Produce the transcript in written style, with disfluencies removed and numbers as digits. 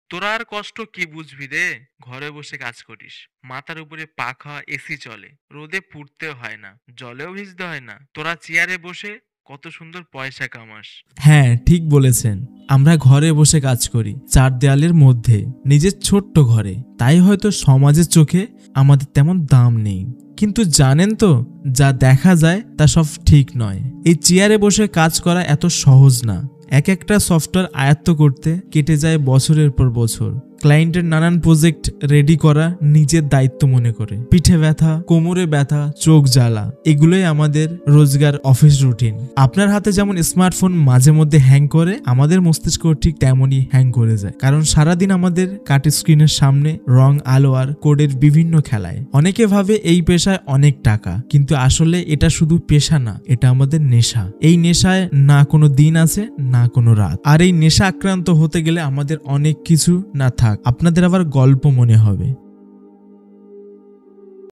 তোরা আর কষ্ট কি বুঝবি রে? ঘরে বসে কাজ করিস, মাথার উপরে পাখা এসি চলে, রোদে পুড়তে হয় না, জলেও ভিজতে হয় না, তোরা চেয়ারে বসে কত সুন্দর পয়সা কামাস। হ্যাঁ, ঠিক বলেছেন। আমরা ঘরে বসে কাজ করি, চার দেয়ালের মধ্যে, নিজের ছোট্ট ঘরে। তাই হয়তো সমাজের চোখে আমাদের তেমন দাম নেই। কিন্তু জানেন তো, যা দেখা যায় তা সব ঠিক নয়। এই চেয়ারে বসে কাজ করা এত সহজ না। এক একটা সফটওয়্যার আয়ত্ত করতে কেটে যায় বছরের পর বছর। ক্লায়েন্টের নানান প্রজেক্ট রেডি করা নিজের দায়িত্ব মনে করে। পিঠে ব্যথা, কোমরে ব্যথা, চোখ জ্বালা, এগুলোই আমাদের রোজগার অফিস রুটিন। আপনার হাতে যেমন স্মার্টফোন মাঝে মধ্যে হ্যাং করে, আমাদের মস্তিষ্ক ঠিক তেমনই হ্যাং করে যায়। কারণ সারাদিন আমাদের কাট স্ক্রিনের সামনে রং, আলো আর কোডের বিভিন্ন খেলায়। অনেকে ভাবে এই পেশায় অনেক টাকা, কিন্তু আসলে এটা শুধু পেশা না, এটা আমাদের নেশা। এই নেশায় না কোনো দিন আছে, না কোনো রাত। আর এই নেশা আক্রান্ত হতে গেলে আমাদের অনেক কিছু না থাক আপনাদের আবার গল্প মনে হবে।